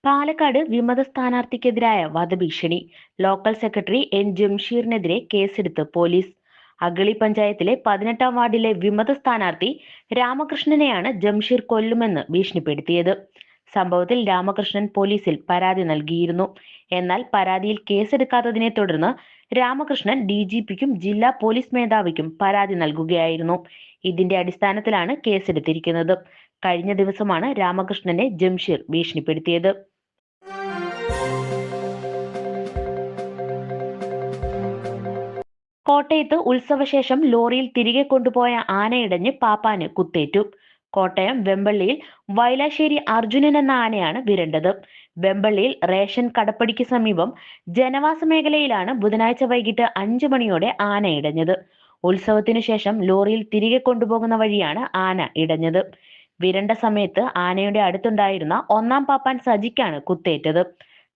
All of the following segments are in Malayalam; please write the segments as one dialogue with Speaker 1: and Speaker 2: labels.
Speaker 1: പാലക്കാട് വിമത സ്ഥാനാർത്ഥിക്കെതിരായ വധഭീഷണി. ലോക്കൽ സെക്രട്ടറി എൻ ജംഷീറിനെതിരെ കേസെടുത്ത് പോലീസ്. അഗളി പഞ്ചായത്തിലെ 18-ാം വാർഡിലെ വിമത സ്ഥാനാർത്ഥി രാമകൃഷ്ണനെയാണ് ജംഷീർ കൊല്ലുമെന്ന് ഭീഷണിപ്പെടുത്തിയത്. സംഭവത്തിൽ രാമകൃഷ്ണൻ പോലീസിൽ പരാതി നൽകിയിരുന്നു. എന്നാൽ പരാതിയിൽ കേസെടുക്കാത്തതിനെ തുടർന്ന് രാമകൃഷ്ണൻ DGPക്കും ജില്ലാ പോലീസ് മേധാവിക്കും പരാതി നൽകുകയായിരുന്നു. ഇതിന്റെ അടിസ്ഥാനത്തിലാണ് കേസെടുത്തിരിക്കുന്നത്. കഴിഞ്ഞ ദിവസമാണ് രാമകൃഷ്ണനെ ജംഷീർ ഭീഷണിപ്പെടുത്തിയത്. കോട്ടയത്ത് ഉത്സവശേഷം ലോറിയിൽ തിരികെ കൊണ്ടുപോയ ആനയിടഞ്ഞ് പാപ്പാന് കുത്തേറ്റു. കോട്ടയം വെമ്പള്ളിയിൽ വയലാശ്ശേരി അർജുനൻ എന്ന ആനയാണ് വിരണ്ടത്. വെമ്പള്ളിയിൽ റേഷൻ കടപ്പടിക്ക് സമീപം ജനവാസ മേഖലയിലാണ് ബുധനാഴ്ച വൈകിട്ട് 5 മണിയോടെ ആന ഇടഞ്ഞത്. ഉത്സവത്തിനു ശേഷം ലോറിയിൽ തിരികെ കൊണ്ടുപോകുന്ന വഴിയാണ് ആന ഇടഞ്ഞത്. വിരണ്ട സമയത്ത് ആനയുടെ അടുത്തുണ്ടായിരുന്ന 1-ാം പാപ്പാൻ സജിക്കാണ് കുത്തേറ്റത്.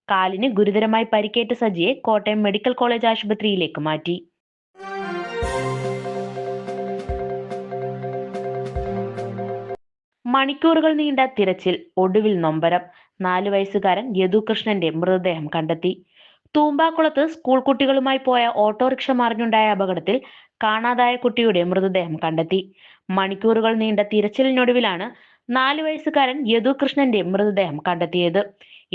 Speaker 1: കാലിന് ഗുരുതരമായി പരിക്കേറ്റ സജിയെ കോട്ടയം മെഡിക്കൽ കോളേജ് ആശുപത്രിയിലേക്ക് മാറ്റി. മണിക്കൂറുകൾ നീണ്ട തിരച്ചിൽ, ഒടുവിൽ നൊമ്പരം. 4 വയസ്സുകാരൻ യദുകൃഷ്ണന്റെ മൃതദേഹം കണ്ടെത്തി. തൂമ്പാക്കുളത്ത് സ്കൂൾ കുട്ടികളുമായി പോയ ഓട്ടോറിക്ഷ മറിഞ്ഞുണ്ടായ അപകടത്തിൽ കാണാതായ കുട്ടിയുടെ മൃതദേഹം കണ്ടെത്തി. മണിക്കൂറുകൾ നീണ്ട തിരച്ചിലിനൊടുവിലാണ് 4 വയസ്സുകാരൻ യദുകൃഷ്ണന്റെ മൃതദേഹം കണ്ടെത്തിയത്.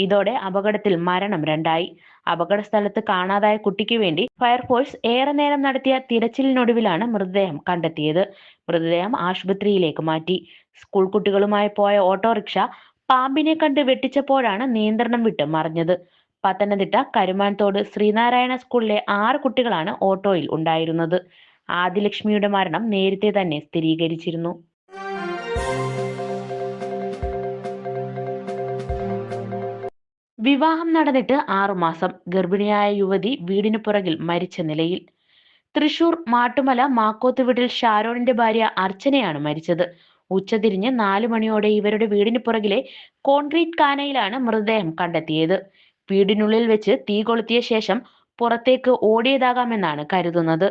Speaker 1: ഇതോടെ അപകടത്തിൽ മരണം 2ആയി. അപകട സ്ഥലത്ത് കാണാതായ കുട്ടിക്ക് വേണ്ടി ഫയർഫോഴ്സ് ഏറെ നേരം നടത്തിയ തിരച്ചിലിനൊടുവിലാണ് മൃതദേഹം കണ്ടെത്തിയത്. മൃതദേഹം ആശുപത്രിയിലേക്ക് മാറ്റി. സ്കൂൾ കുട്ടികളുമായി പോയ ഓട്ടോറിക്ഷ പാമ്പിനെ കണ്ട് വെട്ടിച്ചപ്പോഴാണ് നിയന്ത്രണം വിട്ട് മറിഞ്ഞത്. പത്തനംതിട്ട കരുമാൻതോട് ശ്രീനാരായണ സ്കൂളിലെ 6 കുട്ടികളാണ് ഓട്ടോയിൽ ഉണ്ടായിരുന്നത്. ആദിലക്ഷ്മിയുടെ മരണം നേരത്തെ തന്നെ സ്ഥിരീകരിച്ചിരുന്നു. വിവാഹം നടന്നിട്ട് 6 മാസം, ഗർഭിണിയായ യുവതി വീടിനു പുറകിൽ മരിച്ച നിലയിൽ. തൃശൂർ മാട്ടുമല മാക്കോത്ത് വീട്ടിൽ ഷാരോണിന്റെ ഭാര്യ അർച്ചനയാണ് മരിച്ചത്. ഉച്ചതിരിഞ്ഞ് 4 മണിയോടെ ഇവരുടെ വീടിന് പുറകിലെ കോൺക്രീറ്റ് കാനയിലാണ് മൃതദേഹം കണ്ടെത്തിയത്. വീടിനുള്ളിൽ വെച്ച് തീ കൊളുത്തിയ ശേഷം പുറത്തേക്ക് ഓടിയതാകാമെന്നാണ് കരുതുന്നത്.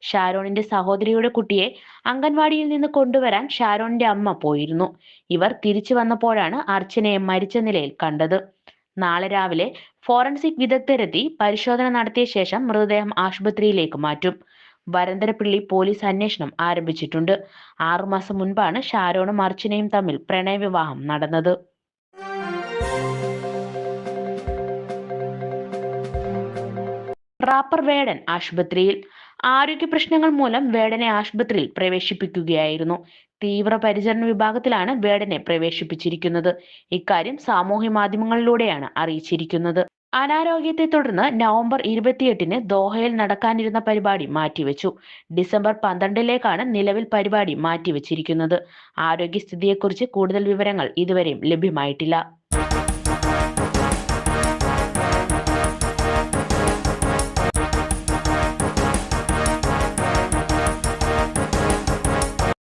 Speaker 1: ഷാരോണിന്റെ സഹോദരിയുടെ കുട്ടിയെ അംഗൻവാടിയിൽ നിന്ന് കൊണ്ടുവരാൻ ഷാരോണിന്റെ അമ്മ പോയിരുന്നു. ഇവർ തിരിച്ചു വന്നപ്പോഴാണ് അർച്ചനയെ മരിച്ച നിലയിൽ കണ്ടത്. നാളെ രാവിലെ ഫോറൻസിക് വിദഗ്ധരെത്തി പരിശോധന നടത്തിയ ശേഷം മൃതദേഹം ആശുപത്രിയിലേക്ക് മാറ്റും. വരന്തരപ്പിള്ളി പോലീസ് അന്വേഷണം ആരംഭിച്ചിട്ടുണ്ട്. 6 മാസം മുൻപാണ് ഷാരോണും അർച്ചനയും തമ്മിൽ പ്രണയവിവാഹം നടന്നത്. റാപ്പർ വേടൻ ആശുപത്രിയിൽ. ആരോഗ്യ പ്രശ്നങ്ങൾ മൂലം വേടനെ ആശുപത്രിയിൽ പ്രവേശിപ്പിക്കുകയായിരുന്നു. തീവ്രപരിചരണ വിഭാഗത്തിലാണ് വേടനെ പ്രവേശിപ്പിച്ചിരിക്കുന്നത്. ഇക്കാര്യം സാമൂഹ്യ മാധ്യമങ്ങളിലൂടെയാണ് അറിയിച്ചിരിക്കുന്നത്. അനാരോഗ്യത്തെ തുടർന്ന് നവംബർ 28-ന് ദോഹയിൽ നടക്കാനിരുന്ന പരിപാടി മാറ്റിവെച്ചു. ഡിസംബർ 12-ലേക്കാണ് നിലവിൽ പരിപാടി മാറ്റിവെച്ചിരിക്കുന്നത്. ആരോഗ്യസ്ഥിതിയെക്കുറിച്ച് കൂടുതൽ വിവരങ്ങൾ ഇതുവരെയും ലഭ്യമായിട്ടില്ല.